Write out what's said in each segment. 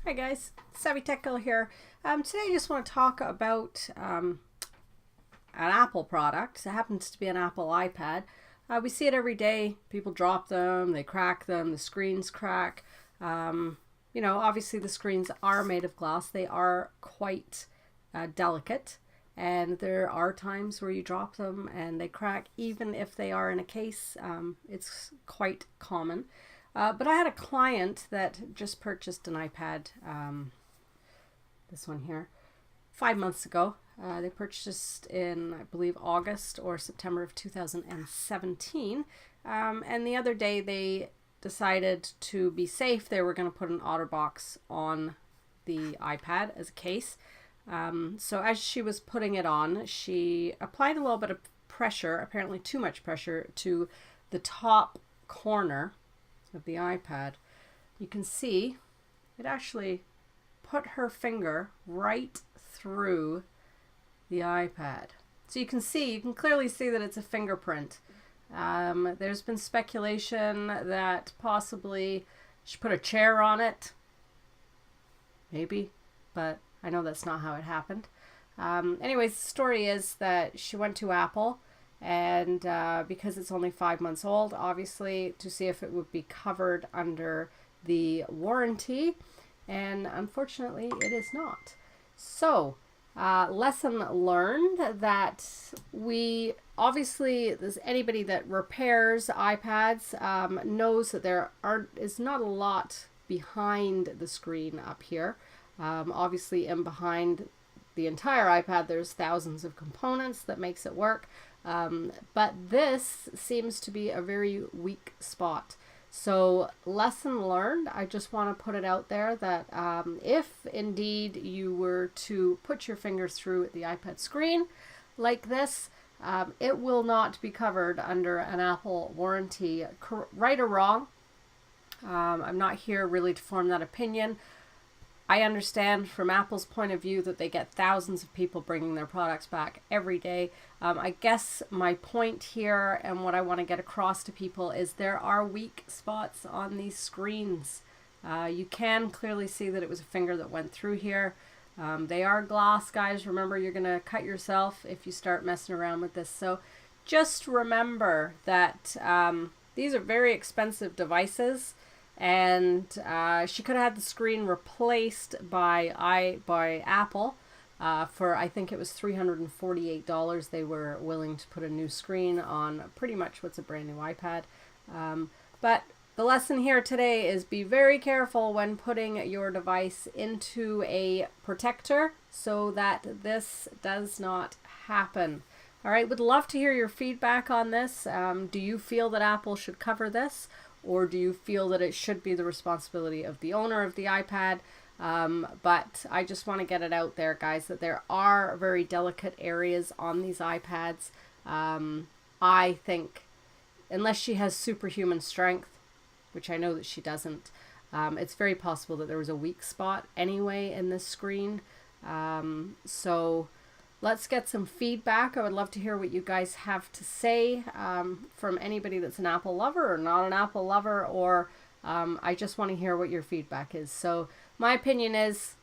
Hi guys, Savvy Tech Girl here. Today I just want to talk about an Apple product. It happens to be an Apple iPad. We see it every day. People drop them, they crack them, the screens crack. You know, obviously the screens are made of glass. They are quite delicate, and there are times where you drop them and they crack even if they are in a case. It's quite common. But I had a client that just purchased an iPad, this one here, 5 months ago. They purchased in, I believe, August or September of 2017. And the other day they decided to be safe. They were going to put an OtterBox on the iPad as a case. So as she was putting it on, she applied a little bit of pressure, apparently too much pressure, to the top corner of the iPad. You can see it actually put her finger right through the iPad. So you can clearly see that it's a fingerprint. There's been speculation that possibly she put a chair on it. Maybe, but I know that's not how it happened. Anyways, the story is that she went to Apple, and because it's only 5 months old, obviously, to see if it would be covered under the warranty, and unfortunately it is not. So lesson learned that we obviously, anybody that repairs iPads knows that there is not a lot behind the screen up here. Obviously in behind the entire iPad there's thousands of components that makes it work. But this seems to be a very weak spot. So lesson learned, I just want to put it out there that if indeed you were to put your fingers through the iPad screen like this, it will not be covered under an Apple warranty, right or wrong. I'm not here really to form that opinion. I understand from Apple's point of view that they get thousands of people bringing their products back every day. I guess my point here and what I want to get across to people is there are weak spots on these screens. You can clearly see that it was a finger that went through here. They are glass, guys. Remember, you're going to cut yourself if you start messing around with this. So just remember that these are very expensive devices. And she could have had the screen replaced by Apple for, I think it was $348. They were willing to put a new screen on pretty much what's a brand new iPad. But the lesson here today is be very careful when putting your device into a protector so that this does not happen. All right, would love to hear your feedback on this. Do you feel that Apple should cover this? Or do you feel that it should be the responsibility of the owner of the iPad? But I just want to get it out there, guys, that there are very delicate areas on these iPads. I think, unless she has superhuman strength, which I know that she doesn't, it's very possible that there was a weak spot anyway in this screen. So let's get some feedback. I would love to hear what you guys have to say from anybody that's an Apple lover or not an Apple lover, or I just want to hear what your feedback is. So my opinion is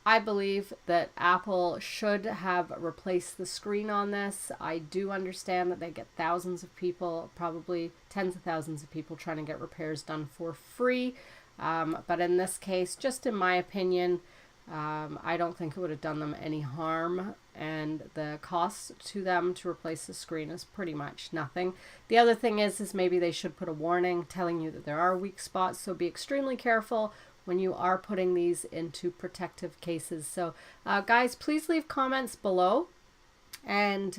I believe that Apple should have replaced the screen on this. I do understand that they get thousands of people, probably tens of thousands of people trying to get repairs done for free. But in this case, just in my opinion, I don't think it would have done them any harm, and the cost to them to replace the screen is pretty much nothing. The other thing is maybe they should put a warning telling you that there are weak spots, so be extremely careful when you are putting these into protective cases. So guys, please leave comments below, and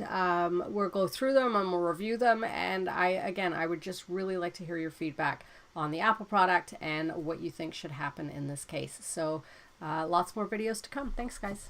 we'll go through them and we'll review them. And I would just really like to hear your feedback on the Apple product and what you think should happen in this case. So lots more videos to come. Thanks, guys.